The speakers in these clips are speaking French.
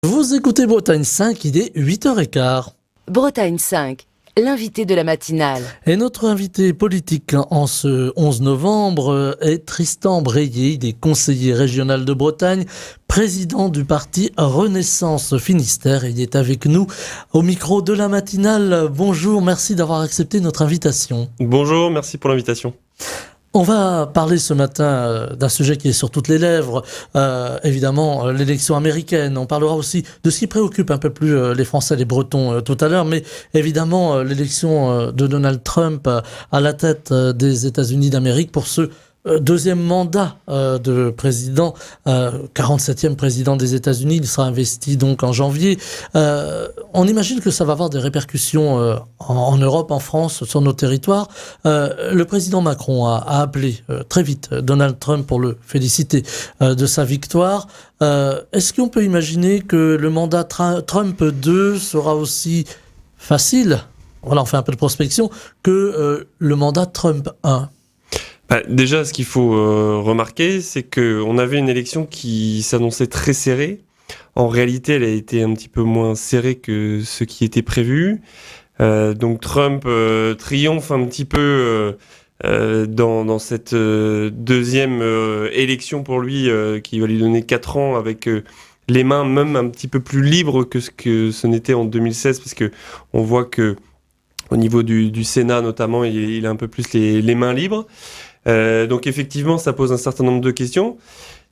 Vous écoutez Bretagne 5, il est 8h15. Bretagne 5, l'invité de la matinale. Et notre invité politique en ce 11 novembre est Tristan Breillet, il est conseiller régional de Bretagne, président du parti Renaissance Finistère. Il est avec nous au micro de la matinale. Bonjour, merci d'avoir accepté notre invitation. Bonjour, merci pour l'invitation. On va parler ce matin d'un sujet qui est sur toutes les lèvres, évidemment l'élection américaine. On parlera aussi de ce qui préoccupe un peu plus les Français, les Bretons tout à l'heure, mais évidemment l'élection de Donald Trump à la tête des États-Unis d'Amérique pour ce deuxième mandat de président, 47e président des États-Unis. Il sera investi donc en janvier. On imagine que ça va avoir des répercussions en Europe, en France, sur nos territoires. Le président Macron a appelé très vite Donald Trump pour le féliciter de sa victoire. Est-ce qu'on peut imaginer que le mandat Trump 2 sera aussi facile, voilà, on fait un peu de prospection, que le mandat Trump 1? Déjà, ce qu'il faut remarquer, c'est qu'on avait une élection qui s'annonçait très serrée. En réalité, elle a été un petit peu moins serrée que ce qui était prévu. Donc Trump triomphe un petit peu dans cette deuxième élection pour lui, qui va lui donner 4 ans avec les mains même un petit peu plus libres que ce n'était en 2016, parce que on voit que au niveau du Sénat notamment, il a un peu plus les mains libres. Donc effectivement, ça pose un certain nombre de questions.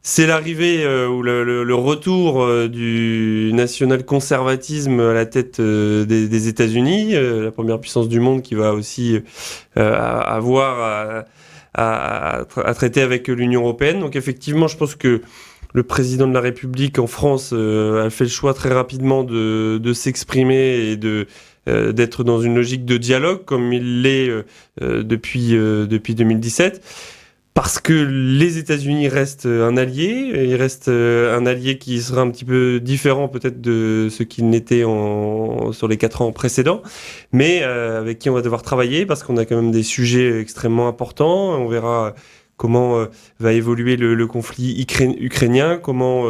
C'est l'arrivée ou le retour du national-conservatisme à la tête des États-Unis, la première puissance du monde, qui va aussi avoir à traiter avec l'Union européenne. Donc effectivement, je pense que le président de la République en France a fait le choix très rapidement de s'exprimer et d'être dans une logique de dialogue comme il l'est depuis 2017, parce que les États-Unis restent un allié, il reste un allié qui sera un petit peu différent peut-être de ce qu'il n'était sur les 4 ans précédents, mais avec qui on va devoir travailler parce qu'on a quand même des sujets extrêmement importants. On verra comment va évoluer le conflit ukrainien, comment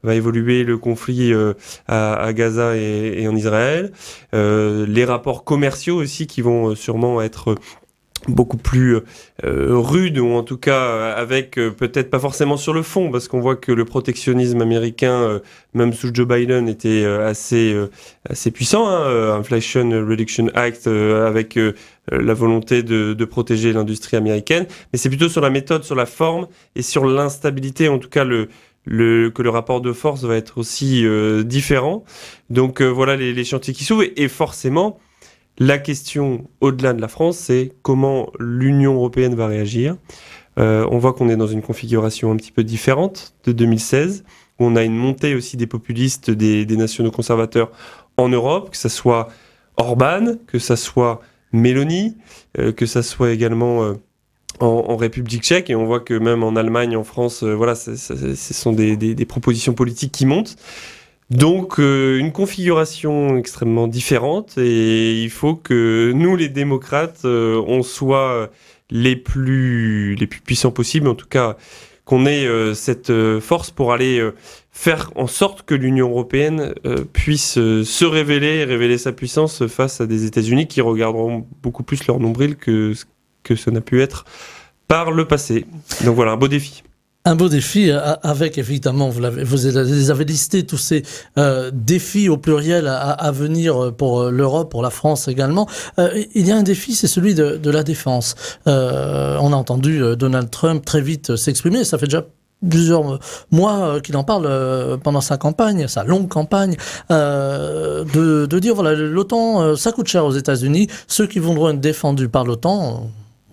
va évoluer le conflit à Gaza et en Israël, les rapports commerciaux aussi qui vont sûrement être beaucoup plus rude, ou en tout cas avec peut-être pas forcément sur le fond, parce qu'on voit que le protectionnisme américain, même sous Joe Biden, était assez puissant, hein, Inflation Reduction Act, avec la volonté de protéger l'industrie américaine, mais c'est plutôt sur la méthode, sur la forme et sur l'instabilité, en tout cas que le rapport de force va être aussi différent. Donc voilà les chantiers qui s'ouvrent, et forcément la question, au-delà de la France, c'est comment l'Union européenne va réagir. On voit qu'on est dans une configuration un petit peu différente de 2016, où on a une montée aussi des populistes, des nationaux conservateurs en Europe, que ça soit Orban, que ça soit Meloni, que ça soit également en République tchèque, et on voit que même en Allemagne, en France, voilà, ce sont des propositions politiques qui montent. Donc une configuration extrêmement différente, et il faut que nous, les démocrates, on soit les plus puissants possibles, en tout cas qu'on ait cette force pour aller faire en sorte que l'Union européenne puisse se révéler sa puissance face à des États-Unis qui regarderont beaucoup plus leur nombril que ce n'a pu être par le passé. Donc voilà, un beau défi. Un beau défi avec, évidemment, vous les avez listés, tous ces défis au pluriel à venir pour l'Europe, pour la France également. Il y a un défi, c'est celui de la défense. On a entendu Donald Trump très vite s'exprimer, ça fait déjà plusieurs mois qu'il en parle pendant sa campagne, sa longue campagne, de dire, voilà, l'OTAN, ça coûte cher aux États-Unis, ceux qui voudront être défendus par l'OTAN,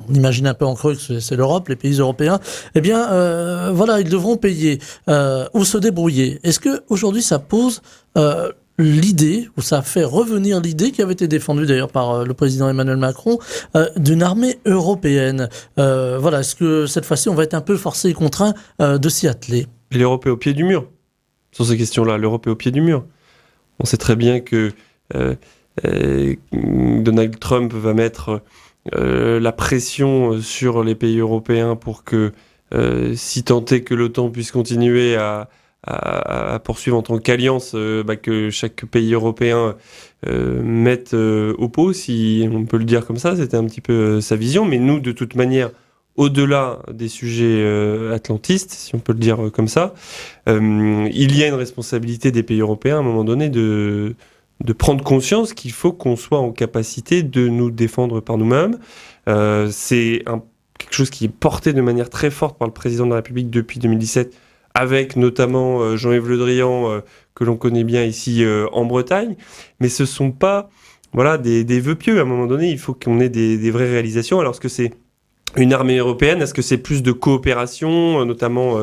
on imagine un peu en creux que c'est l'Europe, les pays européens, eh bien, voilà, ils devront payer ou se débrouiller. Est-ce que aujourd'hui ça pose l'idée, ou ça fait revenir l'idée qui avait été défendue d'ailleurs par le président Emmanuel Macron, d'une armée européenne? Voilà, est-ce que cette fois-ci on va être un peu forcé et contraint de s'y atteler? Et l'Europe est au pied du mur sur ces questions-là. L'Europe est au pied du mur. On sait très bien que Donald Trump va mettre la pression sur les pays européens pour que, si tant est que l'OTAN puisse continuer à à poursuivre en tant qu'alliance que chaque pays européen mette au pot, si on peut le dire comme ça. C'était un petit peu sa vision. Mais nous, de toute manière, au-delà des sujets atlantistes, si on peut le dire comme ça, il y a une responsabilité des pays européens à un moment donné de prendre conscience qu'il faut qu'on soit en capacité de nous défendre par nous-mêmes. C'est quelque chose qui est porté de manière très forte par le président de la République depuis 2017, avec notamment Jean-Yves Le Drian, que l'on connaît bien ici en Bretagne. Mais ce ne sont pas des vœux pieux. À un moment donné, il faut qu'on ait des vraies réalisations. Alors, est-ce que c'est une armée européenne? Est-ce que c'est plus de coopération, notamment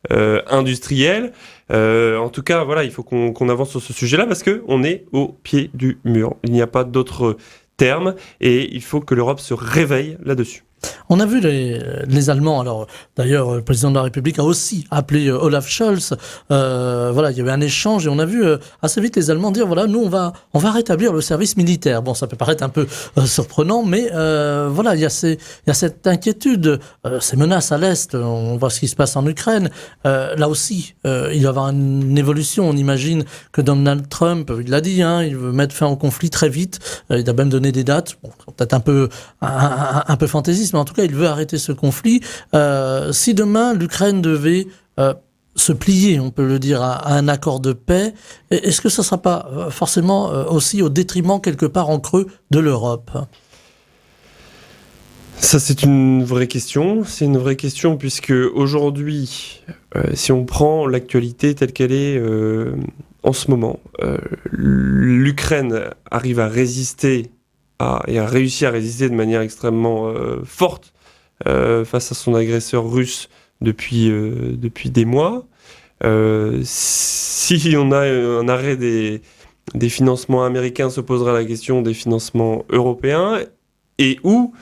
industrielle? En tout cas, il faut qu'on avance sur ce sujet-là parce qu'on est au pied du mur. Il n'y a pas d'autre terme et il faut que l'Europe se réveille là-dessus. On a vu les Allemands, alors d'ailleurs le président de la République a aussi appelé Olaf Scholz, il y avait un échange et on a vu assez vite les Allemands dire nous on va rétablir le service militaire. Bon, ça peut paraître un peu surprenant, mais il y a cette inquiétude, ces menaces à l'Est, on voit ce qui se passe en Ukraine, là aussi il va y avoir une évolution. On imagine que Donald Trump, il l'a dit, il veut mettre fin au conflit très vite, il a même donné des dates, peut-être un peu fantaisiste, mais en tout cas, il veut arrêter ce conflit. Si demain, l'Ukraine devait se plier, on peut le dire, à un accord de paix, est-ce que ça ne sera pas forcément aussi au détriment, quelque part en creux, de l'Europe ? Ça, c'est une vraie question. C'est une vraie question puisque aujourd'hui, si on prend l'actualité telle qu'elle est en ce moment, l'Ukraine arrive à résister et a réussi à résister de manière extrêmement forte face à son agresseur russe depuis des mois. Si on a un arrêt des financements américains, se posera la question des financements européens et où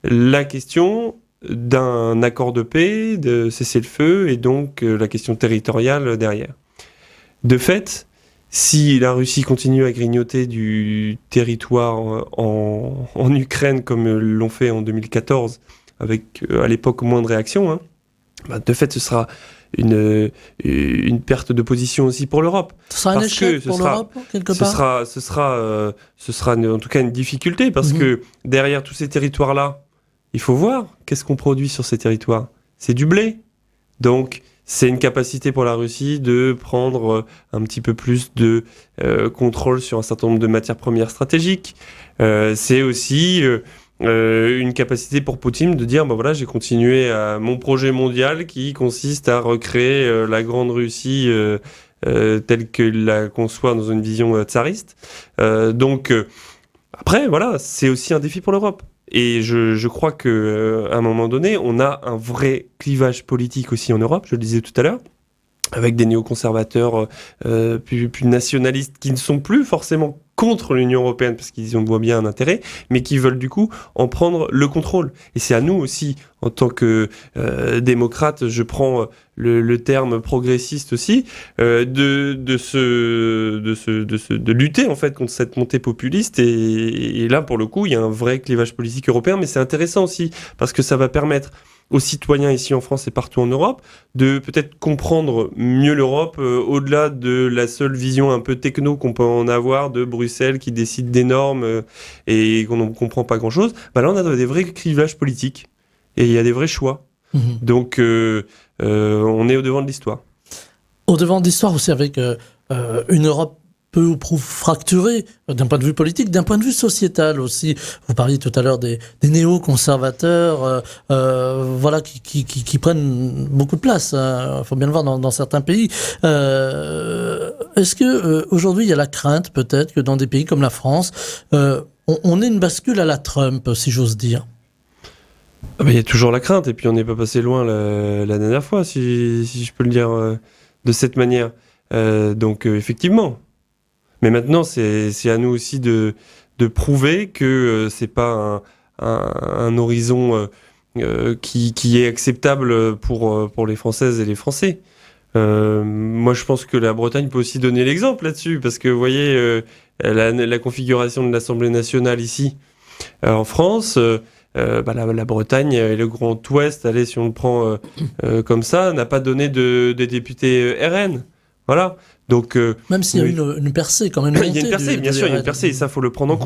la question d'un accord de paix, de cessez-le-feu et donc la question territoriale derrière. De fait, si la Russie continue à grignoter du territoire en Ukraine comme l'ont fait en 2014, avec à l'époque moins de réactions, de fait ce sera une perte de position aussi pour l'Europe. Ce sera un échec pour l'Europe, quelque part. Ce sera en tout cas une difficulté parce que derrière tous ces territoires-là, il faut voir qu'est-ce qu'on produit sur ces territoires. C'est du blé. Donc, c'est une capacité pour la Russie de prendre un petit peu plus de contrôle sur un certain nombre de matières premières stratégiques. C'est aussi une capacité pour Poutine de dire j'ai continué à mon projet mondial qui consiste à recréer la grande Russie telle qu'il la conçoit dans une vision tsariste. Après, c'est aussi un défi pour l'Europe. Et je crois qu'à un moment donné, on a un vrai clivage politique aussi en Europe, je le disais tout à l'heure, avec des néoconservateurs plus nationalistes qui ne sont plus forcément contre l'Union européenne parce qu'ils en voient bien un intérêt, mais qui veulent du coup en prendre le contrôle. Et c'est à nous aussi, en tant que démocrates, je prends le terme progressiste aussi, de lutter en fait contre cette montée populiste. Et là, pour le coup, il y a un vrai clivage politique européen, mais c'est intéressant aussi parce que ça va permettre aux citoyens ici en France et partout en Europe, de peut-être comprendre mieux l'Europe au-delà de la seule vision un peu techno qu'on peut en avoir de Bruxelles qui décide des normes et qu'on ne comprend pas grand-chose. Là, on a des vrais clivages politiques et il y a des vrais choix. Donc, on est au-devant de l'histoire. Au-devant de l'histoire aussi avec une Europe peu ou prou fracturée d'un point de vue politique, d'un point de vue sociétal aussi. Vous parliez tout à l'heure des néo-conservateurs, qui prennent beaucoup de place. Il faut bien le voir dans certains pays. Est-ce que aujourd'hui il y a la crainte peut-être que dans des pays comme la France, on ait une bascule à la Trump, si j'ose dire? Il y a toujours la crainte, et puis on n'est pas passé loin la dernière fois, si je peux le dire de cette manière. Effectivement. Mais maintenant, c'est à nous aussi de prouver que c'est pas un horizon qui est acceptable pour les Françaises et les Français. Moi, je pense que la Bretagne peut aussi donner l'exemple là-dessus, parce que vous voyez la configuration de l'Assemblée nationale ici en France, la Bretagne et le Grand Ouest, allez, si on le prend comme ça, n'a pas donné de députés RN. Voilà. Donc, même s'il y a eu une percée, quand même. Il y a une percée, bien sûr, il y a une percée, et ça, faut le prendre en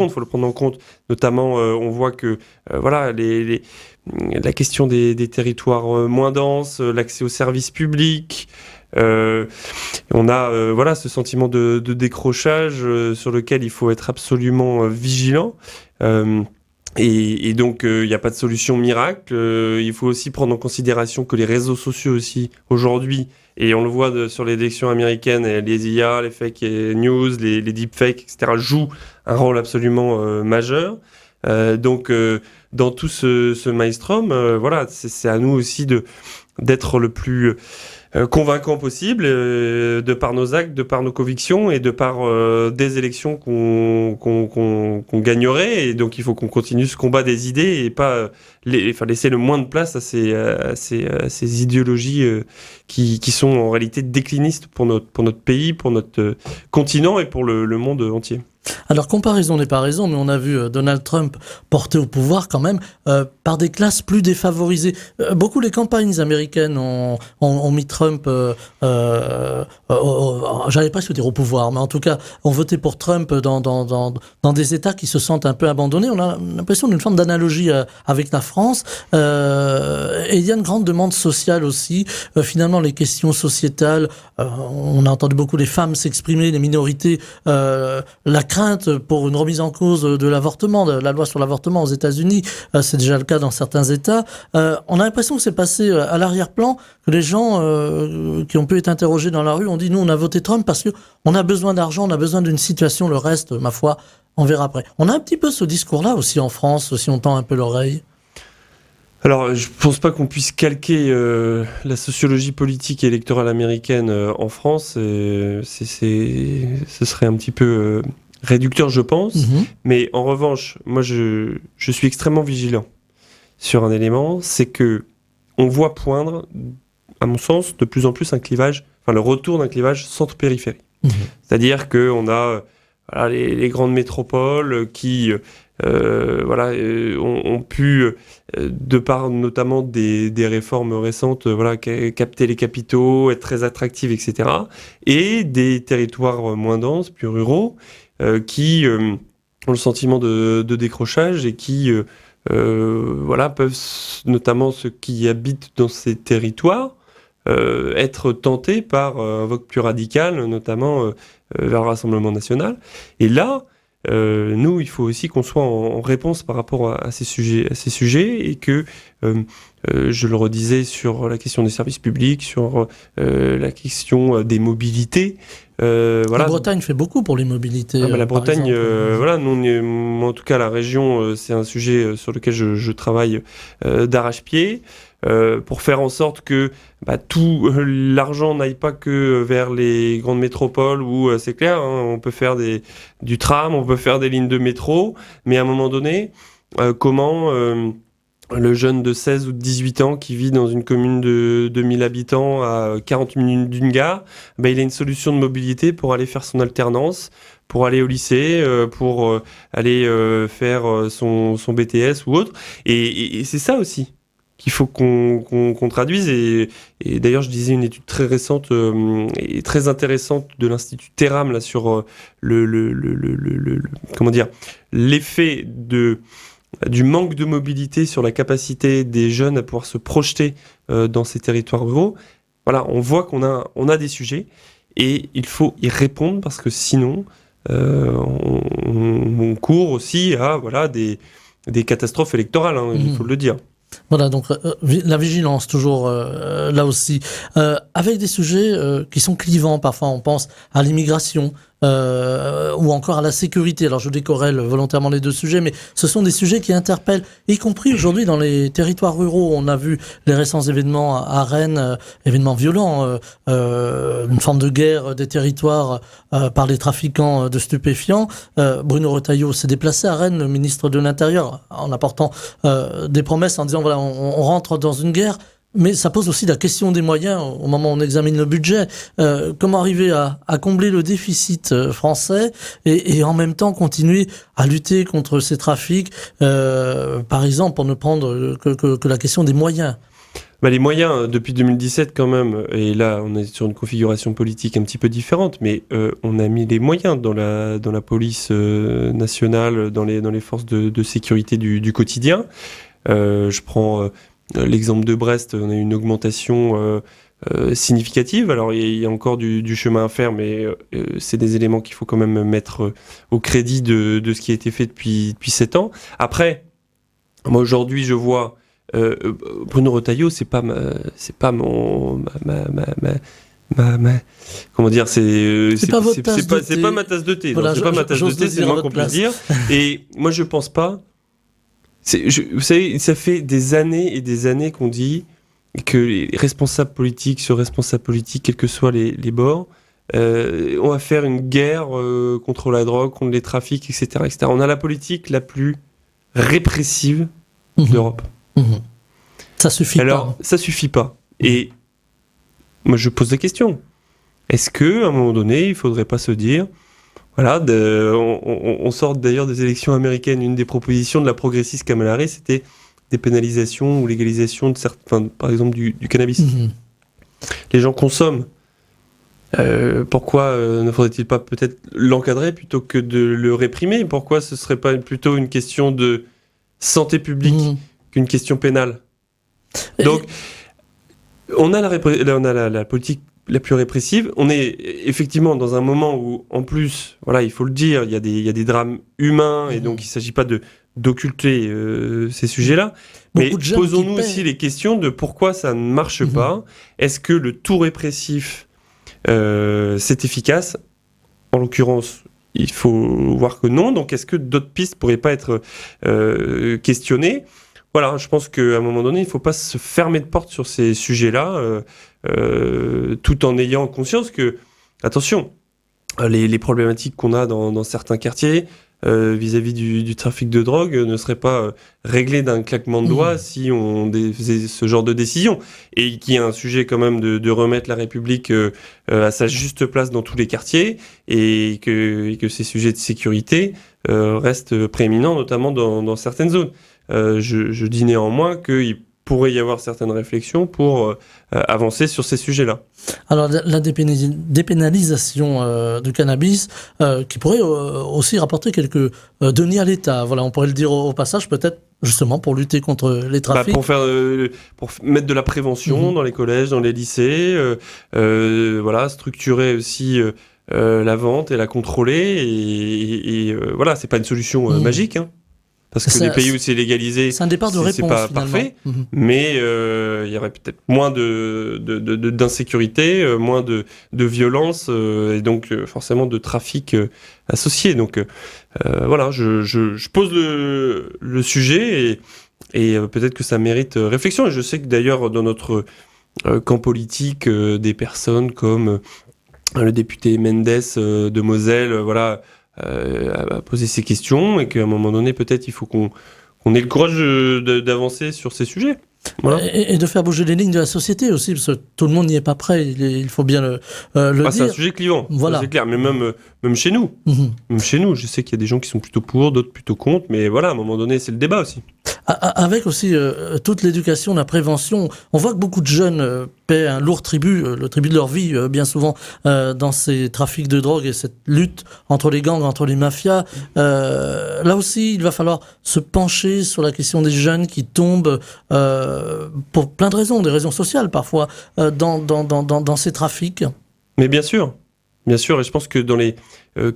compte. Notamment, on voit que, la question des territoires moins denses, l'accès aux services publics, on a ce sentiment de décrochage sur lequel il faut être absolument vigilant. Et donc, il n'y a pas de solution miracle. Il faut aussi prendre en considération que les réseaux sociaux aussi, aujourd'hui, et on le voit sur les élections américaines, les IA, les fake news, les deepfakes, etc., jouent un rôle absolument majeur. Donc, dans tout ce maelstrom, c'est à nous aussi d'être le plus convaincant possible, de par nos actes, de par nos convictions et de par des élections qu'on gagnerait. Et donc il faut qu'on continue ce combat des idées et pas laisser le moins de place à ces idéologies qui sont en réalité déclinistes pour notre pays, pour notre continent et pour le monde entier. Alors, comparaison n'est pas raison, mais on a vu Donald Trump porté au pouvoir quand même par des classes plus défavorisées. Beaucoup les campagnes américaines ont mis Trump, j'allais pas se dire au pouvoir, mais en tout cas, ont voté pour Trump dans des États qui se sentent un peu abandonnés. On a l'impression d'une forme d'analogie avec la France. Et il y a une grande demande sociale aussi. Finalement, les questions sociétales, on a entendu beaucoup les femmes s'exprimer, les minorités, la crainte pour une remise en cause de l'avortement, de la loi sur l'avortement aux États-Unis, c'est déjà le cas dans certains États. On a l'impression que c'est passé à l'arrière-plan, que les gens qui ont pu être interrogés dans la rue ont dit nous on a voté Trump parce que on a besoin d'argent, on a besoin d'une situation, le reste, ma foi, on verra après. On a un petit peu ce discours-là aussi en France, si on tend un peu l'oreille. Alors, je pense pas qu'on puisse calquer la sociologie politique et électorale américaine en France. Ce serait un petit peu réducteur, je pense. Mm-hmm. Mais en revanche, moi, je suis extrêmement vigilant sur un élément, c'est que on voit poindre, à mon sens, de plus en plus le retour d'un clivage centre-périphérie. Mmh. C'est-à-dire qu'on a les grandes métropoles qui ont pu, de par notamment des réformes récentes, capter les capitaux, être très attractives, etc. Et des territoires moins denses, plus ruraux, qui ont le sentiment de décrochage et qui peuvent, notamment ceux qui habitent dans ces territoires, être tentés par un vote plus radical, notamment vers le Rassemblement national. Et là, nous, il faut aussi qu'on soit en réponse par rapport à ces sujets et que, je le redisais sur la question des services publics, sur la question des mobilités. La Bretagne fait beaucoup pour les mobilités. La Bretagne, nous, en tout cas, la région, c'est un sujet sur lequel je travaille d'arrache-pied. Pour faire en sorte que tout l'argent n'aille pas que vers les grandes métropoles où c'est clair, on peut faire du tram, on peut faire des lignes de métro, mais à un moment donné, comment le jeune de 16 ou de 18 ans qui vit dans une commune de 2000 habitants à 40 minutes d'une gare, il a une solution de mobilité pour aller faire son alternance, pour aller au lycée, pour aller faire son BTS ou autre. Et c'est ça aussi qu'il faut qu'on traduise. Et d'ailleurs, je disais une étude très récente et très intéressante de l'Institut Terram là, sur l'effet du manque de mobilité sur la capacité des jeunes à pouvoir se projeter dans ces territoires ruraux. Voilà, on voit qu'on a des sujets et il faut y répondre parce que sinon, on court aussi à des catastrophes électorales, il faut le dire. Voilà, donc la vigilance, toujours là aussi, avec des sujets qui sont clivants. Parfois, on pense à l'immigration ou encore à la sécurité. Alors, je décorrèle volontairement les deux sujets, mais ce sont des sujets qui interpellent, y compris aujourd'hui dans les territoires ruraux. On a vu les récents événements à Rennes, événements violents, une forme de guerre des territoires par les trafiquants de stupéfiants. Bruno Retailleau s'est déplacé à Rennes, le ministre de l'Intérieur, en apportant des promesses en disant voilà, on rentre dans une guerre, Mais ça pose aussi la question des moyens au moment où on examine le budget. Comment arriver à combler le déficit français et en même temps continuer à lutter contre ces trafics, par exemple, pour ne prendre que la question des moyens. Les moyens, depuis 2017 quand même, et là on est sur une configuration politique un petit peu différente, mais on a mis les moyens dans la police nationale, dans les forces de sécurité du quotidien. Je prends l'exemple de Brest, on a eu une augmentation significative. Alors il y a encore du chemin à faire, mais c'est des éléments qu'il faut quand même mettre au crédit de ce qui a été fait depuis 7 ans. Après, moi aujourd'hui je vois Bruno Retailleau, c'est pas mon comment dire, c'est pas ma tasse de thé. Voilà, c'est pas ma tasse de thé, c'est le moins qu'on puisse dire. Et moi je pense pas. Vous savez, ça fait des années et des années qu'on dit que les responsables politiques, quels que soient les bords, on va faire une guerre contre la drogue, contre les trafics, etc., etc. On a la politique la plus répressive d'Europe. Ça suffit pas. Alors, ça suffit pas. Et moi, je pose la question. Est-ce qu'à un moment donné, il faudrait pas se dire, voilà, on sort d'ailleurs des élections américaines, une des propositions de la progressiste Kamala Harris, c'était des pénalisations ou légalisation de certains, par exemple du cannabis. Les gens consomment. Pourquoi ne faudrait-il pas peut-être l'encadrer plutôt que de le réprimer ? Pourquoi ce serait pas plutôt une question de santé publique qu'une question pénale ? Donc, on a la politique la plus répressive. On est effectivement dans un moment où, en plus, voilà, il faut le dire, il y a des drames humains, et donc il ne s'agit pas d'occulter ces sujets-là. Mais posons-nous aussi les questions de pourquoi ça ne marche pas. Est-ce que le tout répressif, c'est efficace ? En l'occurrence, il faut voir que non. Donc, est-ce que d'autres pistes pourraient pas être questionnées ? Voilà, je pense qu'à un moment donné, il ne faut pas se fermer de porte sur ces sujets-là, tout en ayant conscience que, attention, les problématiques qu'on a dans certains quartiers vis-à-vis du trafic de drogue ne seraient pas réglées d'un claquement de doigts si on faisait ce genre de décision. Et qu'il y a un sujet quand même de remettre la République à sa juste place dans tous les quartiers et que ces sujets de sécurité restent prééminents, notamment dans certaines zones. Je dis néanmoins qu'il pourrait y avoir certaines réflexions pour avancer sur ces sujets-là. Alors la dépénalisation du cannabis qui pourrait aussi rapporter quelques deniers à l'État. Voilà, on pourrait le dire au passage, peut-être justement pour lutter contre les trafics. Pour mettre de la prévention dans les collèges, dans les lycées, voilà, structurer aussi la vente et la contrôler. Et voilà, c'est pas une solution magique, hein. Parce que les pays où c'est légalisé, c'est un départ de réponse, c'est pas finalement. parfait, mais il y aurait peut-être moins d'insécurité, moins de violence, et donc forcément de trafic associé. Donc voilà, je pose le sujet et peut-être que ça mérite réflexion. Et je sais que d'ailleurs dans notre camp politique, des personnes comme le député Mendes de Moselle, voilà, à poser ces questions et qu'à un moment donné peut-être il faut qu'on ait le courage d'avancer sur ces sujets. Voilà. Et de faire bouger les lignes de la société aussi, parce que tout le monde n'y est pas prêt, il faut bien le dire. C'est un sujet clivant, voilà. C'est clair, mais même chez nous. Même chez nous, je sais qu'il y a des gens qui sont plutôt pour, d'autres plutôt contre, mais voilà, à un moment donné, c'est le débat aussi. Avec aussi toute l'éducation, la prévention, on voit que beaucoup de jeunes paient un lourd tribut, le tribut de leur vie, bien souvent, dans ces trafics de drogue et cette lutte entre les gangs, entre les mafias. Là aussi, il va falloir se pencher sur la question des jeunes qui tombent, pour plein de raisons, des raisons sociales parfois, dans ces trafics. Mais bien sûr, et je pense que dans les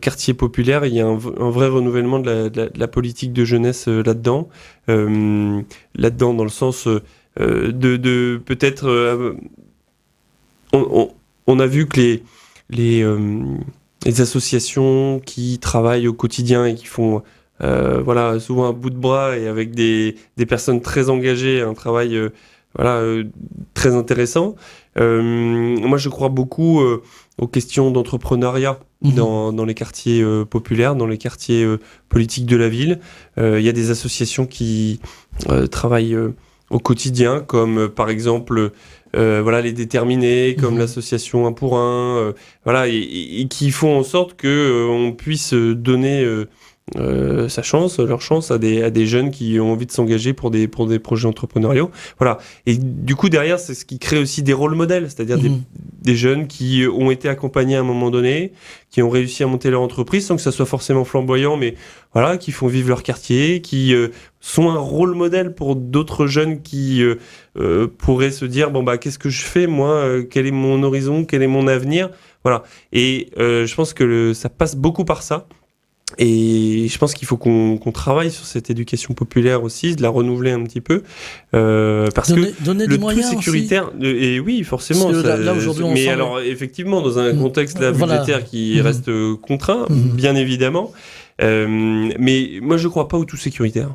quartiers populaires, il y a un vrai renouvellement de la politique de jeunesse là-dedans. Là-dedans, dans le sens de peut-être... on a vu que les associations qui travaillent au quotidien et qui font voilà, souvent un bout de bras et avec des personnes très engagées, un travail très intéressant. Moi, je crois beaucoup aux questions d'entrepreneuriat dans les quartiers populaires, dans les quartiers politiques de la ville. Il y a des associations qui travaillent au quotidien, comme par exemple les déterminés, comme l'association 1 pour 1, et qui font en sorte que on puisse donner leur chance à des jeunes qui ont envie de s'engager pour des projets entrepreneuriaux. Voilà. Et du coup, derrière, c'est ce qui crée aussi des rôles modèles, c'est-à-dire des jeunes qui ont été accompagnés à un moment donné, qui ont réussi à monter leur entreprise sans que ça soit forcément flamboyant, mais voilà, qui font vivre leur quartier, qui sont un rôle modèle pour d'autres jeunes qui pourraient se dire, qu'est-ce que je fais, moi, quel est mon horizon, quel est mon avenir, voilà. Et je pense que ça passe beaucoup par ça. Et je pense qu'il faut qu'on travaille sur cette éducation populaire aussi, de la renouveler un petit peu, parce donner que le des moyens tout sécuritaire, et oui, forcément. Là, aujourd'hui, mais alors, effectivement, dans un contexte budgétaire qui reste contraint, bien évidemment. Mais moi, je crois pas au tout sécuritaire.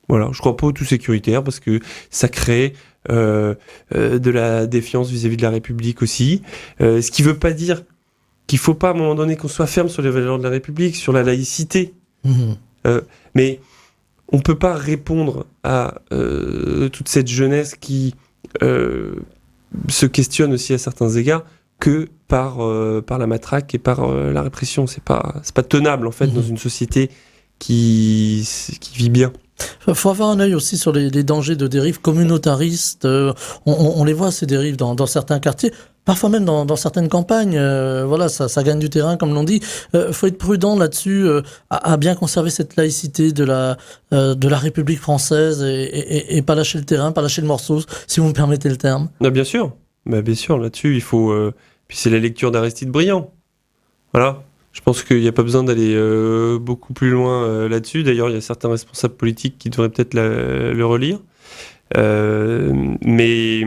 Voilà, je crois pas au tout sécuritaire parce que ça crée de la défiance vis-à-vis de la République aussi. Ce qui veut pas dire qu'il faut pas à un moment donné qu'on soit ferme sur les valeurs de la République, sur la laïcité. Mais on peut pas répondre à toute cette jeunesse qui se questionne aussi à certains égards que par la matraque et par la répression. C'est pas tenable en fait dans une société qui vit bien. Il faut avoir un œil aussi sur les dangers de dérives communautaristes. On les voit, ces dérives, dans certains quartiers, parfois même dans certaines campagnes. Ça gagne du terrain, comme l'on dit. Faut être prudent là-dessus, à bien conserver cette laïcité de la République française et pas lâcher le terrain, pas lâcher le morceau, si vous me permettez le terme. Bien sûr, là-dessus, il faut... Puis c'est la lecture d'Aristide Briand. Voilà. Je pense qu'il n'y a pas besoin d'aller beaucoup plus loin là-dessus. D'ailleurs, il y a certains responsables politiques qui devraient peut-être le relire. Mais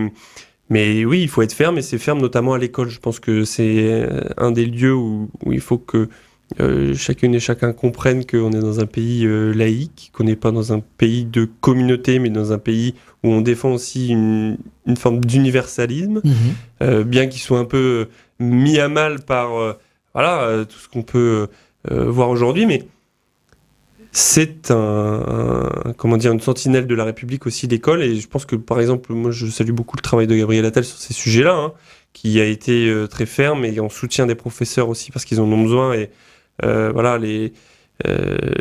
oui, il faut être ferme, et c'est ferme notamment à l'école. Je pense que c'est un des lieux où il faut que chacune et chacun comprenne qu'on est dans un pays laïque, qu'on n'est pas dans un pays de communauté, mais dans un pays où on défend aussi une forme d'universalisme, bien qu'il soit un peu mis à mal par... tout ce qu'on peut voir aujourd'hui, mais c'est une sentinelle de la République aussi, l'école, et je pense que, par exemple, moi je salue beaucoup le travail de Gabriel Attal sur ces sujets-là, qui a été très ferme et en soutien des professeurs aussi, parce qu'ils en ont besoin, et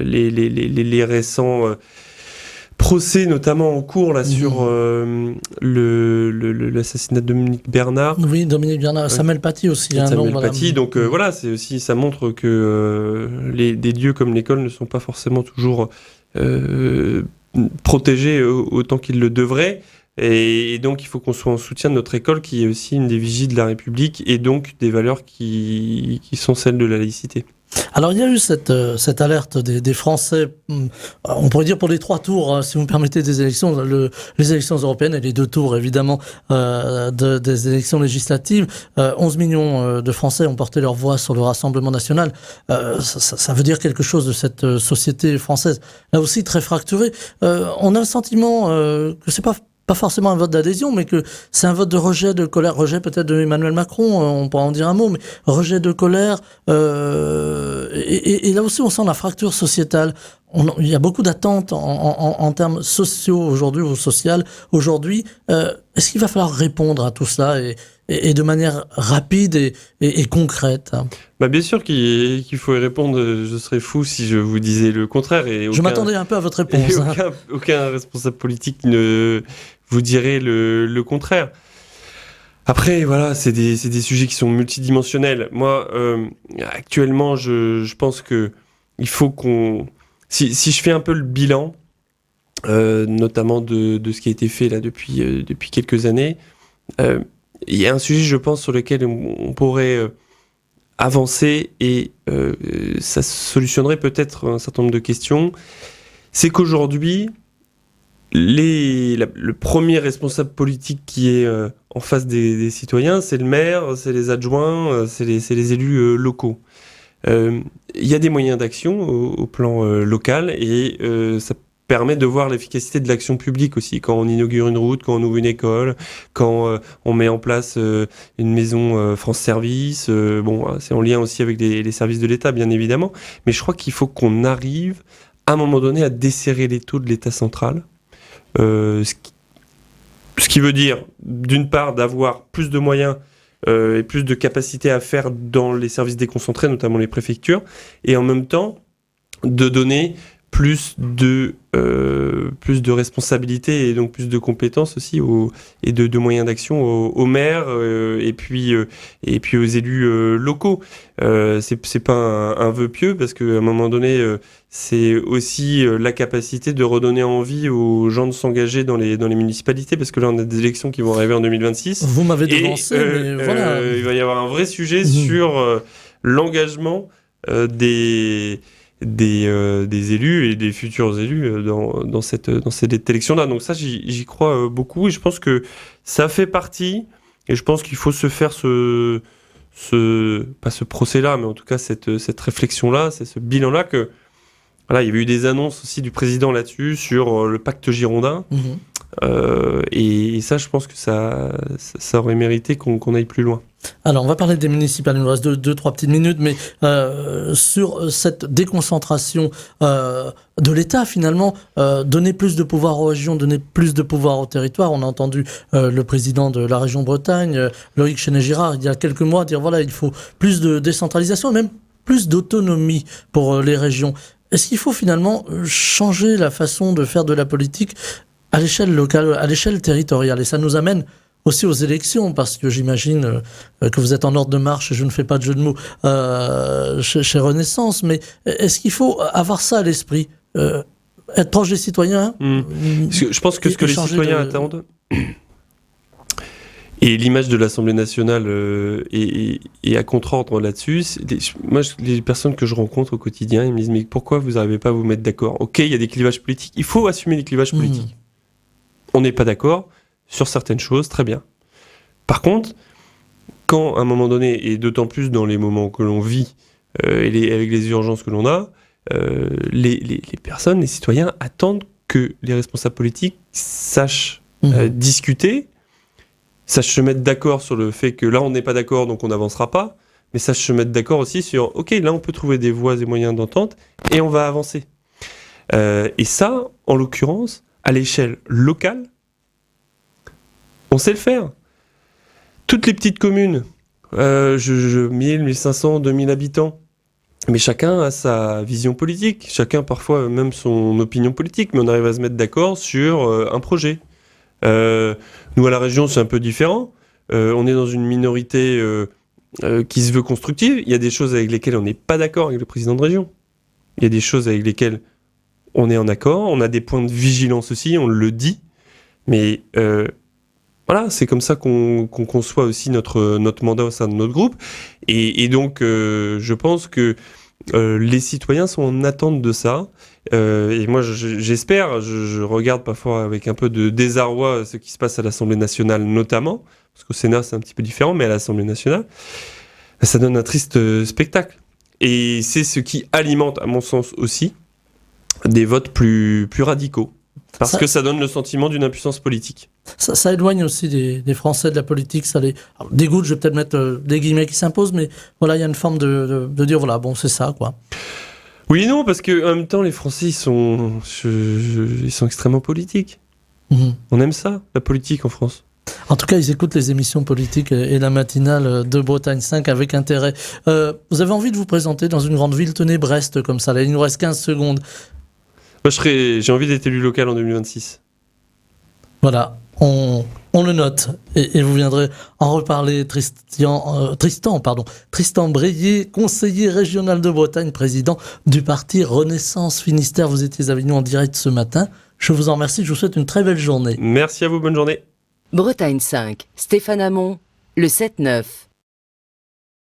les récents procès, notamment en cours là, sur l'assassinat de Dominique Bernard. Oui, Dominique Bernard, Samuel Paty aussi. Samuel Paty, donc c'est aussi, ça montre que des lieux comme l'école ne sont pas forcément toujours protégés autant qu'ils le devraient. Et donc il faut qu'on soit en soutien de notre école, qui est aussi une des vigies de la République, et donc des valeurs qui sont celles de la laïcité. Alors il y a eu cette alerte des Français, on pourrait dire pour les 3 tours, si vous me permettez, des élections, les élections européennes et les 2 tours évidemment des élections législatives. 11 millions de Français ont porté leur voix sur le Rassemblement national. Ça veut dire quelque chose de cette société française, là aussi très fracturée. On a le sentiment que c'est pas forcément un vote d'adhésion, mais que c'est un vote de rejet, de colère, rejet peut-être de Emmanuel Macron, on pourra en dire un mot, mais rejet de colère, et là aussi on sent la fracture sociétale. Il y a beaucoup d'attentes en termes sociaux aujourd'hui, ou social aujourd'hui. Est-ce qu'il va falloir répondre à tout cela et de manière rapide et concrète? Bien sûr qu'il faut y répondre. Je serais fou si je vous disais le contraire. Je m'attendais un peu à votre réponse. Aucun responsable politique ne vous dirait le contraire. Après, c'est des sujets qui sont multidimensionnels. Moi, actuellement, je pense que il faut qu'on... Si je fais un peu le bilan, notamment de ce qui a été fait là depuis quelques années, il y a un sujet, je pense, sur lequel on pourrait avancer, et ça solutionnerait peut-être un certain nombre de questions. C'est qu'aujourd'hui, le premier responsable politique qui est en face des citoyens, c'est le maire, c'est les adjoints, c'est les élus locaux. Il y a des moyens d'action au plan local, et ça permet de voir l'efficacité de l'action publique aussi, quand on inaugure une route, quand on ouvre une école, quand on met en place une maison France Service. C'est en lien aussi avec les services de l'État, bien évidemment, mais je crois qu'il faut qu'on arrive à un moment donné à desserrer l'étau de l'État central, ce Ce qui veut dire, d'une part, d'avoir plus de moyens et plus de capacité à faire dans les services déconcentrés, notamment les préfectures, et en même temps, de donner plus de responsabilités et donc plus de compétences aussi et de moyens d'action aux maires et puis aux élus locaux. C'est pas un vœu pieux parce qu'à un moment donné, c'est aussi la capacité de redonner envie aux gens de s'engager dans les municipalités parce que là on a des élections qui vont arriver en 2026. Vous m'avez devancé, mais voilà. Il va y avoir un vrai sujet sur l'engagement des élus et des futurs élus dans cette élection-là. Donc ça, j'y crois beaucoup et je pense que ça fait partie, et je pense qu'il faut se faire pas ce procès-là, mais en tout cas cette réflexion-là, c'est ce bilan-là que, voilà, il y avait eu des annonces aussi du président là-dessus sur le pacte girondin. Et ça, je pense que ça aurait mérité qu'on aille plus loin. Alors, on va parler des municipales, il nous reste 2-3 petites minutes, mais sur cette déconcentration de l'État, finalement, donner plus de pouvoir aux régions, donner plus de pouvoir au territoire. On a entendu le président de la région Bretagne, Loïc Chenet-Girard, il y a quelques mois, dire voilà, il faut plus de décentralisation, même plus d'autonomie pour les régions. Est-ce qu'il faut finalement changer la façon de faire de la politique à l'échelle locale, à l'échelle territoriale? Et ça nous amène aussi aux élections, parce que j'imagine que vous êtes en ordre de marche, je ne fais pas de jeu de mots, chez Renaissance, mais est-ce qu'il faut avoir ça à l'esprit, être proche des citoyens Je pense que ce que les citoyens attendent, et l'image de l'Assemblée nationale est à contre-ordre là-dessus. Moi, les personnes que je rencontre au quotidien, ils me disent « Mais pourquoi vous n'arrivez pas à vous mettre d'accord ?» Ok, il y a des clivages politiques, il faut assumer les clivages politiques. On n'est pas d'accord sur certaines choses, très bien. Par contre, quand à un moment donné, et d'autant plus dans les moments que l'on vit, avec les urgences que l'on a, les personnes, les citoyens attendent que les responsables politiques sachent discuter, sachent se mettre d'accord sur le fait que là on n'est pas d'accord donc on n'avancera pas, mais sachent se mettre d'accord aussi sur ok, là on peut trouver des voies et moyens d'entente et on va avancer. Et ça, en l'occurrence, à l'échelle locale, on sait le faire. Toutes les petites communes, 1000, 1500, 2000 habitants, mais chacun a sa vision politique, chacun parfois même son opinion politique, mais on arrive à se mettre d'accord sur un projet. Nous à la région c'est un peu différent, on est dans une minorité qui se veut constructive, il y a des choses avec lesquelles on n'est pas d'accord avec le président de région, il y a des choses avec lesquelles on est en accord, on a des points de vigilance aussi, on le dit, mais voilà, c'est comme ça qu'on conçoit aussi notre mandat au sein de notre groupe. Et donc, je pense que les citoyens sont en attente de ça. Et moi, j'espère, je regarde parfois avec un peu de désarroi ce qui se passe à l'Assemblée nationale notamment, parce qu'au Sénat, c'est un petit peu différent, mais à l'Assemblée nationale, ça donne un triste spectacle. Et c'est ce qui alimente, à mon sens aussi, des votes plus radicaux. Parce que ça donne le sentiment d'une impuissance politique. Ça éloigne aussi des Français de la politique, ça les dégoûte, je vais peut-être mettre des guillemets qui s'imposent, mais voilà, il y a une forme de dire, voilà, bon, c'est ça, quoi. Oui et non, parce qu'en même temps, les Français, ils sont extrêmement politiques. On aime ça, la politique en France. En tout cas, ils écoutent les émissions politiques et la matinale de Bretagne 5 avec intérêt. Vous avez envie de vous présenter dans une grande ville, tenez Brest comme ça, là, il nous reste 15 secondes. Moi, j'ai envie d'être élu local en 2026. Voilà, on le note et vous viendrez en reparler. Tristan Bréhier, conseiller régional de Bretagne, président du parti Renaissance Finistère. Vous étiez avec nous en direct ce matin. Je vous en remercie, je vous souhaite une très belle journée. Merci à vous, bonne journée. Bretagne 5, Stéphane Hamon, le 7-9.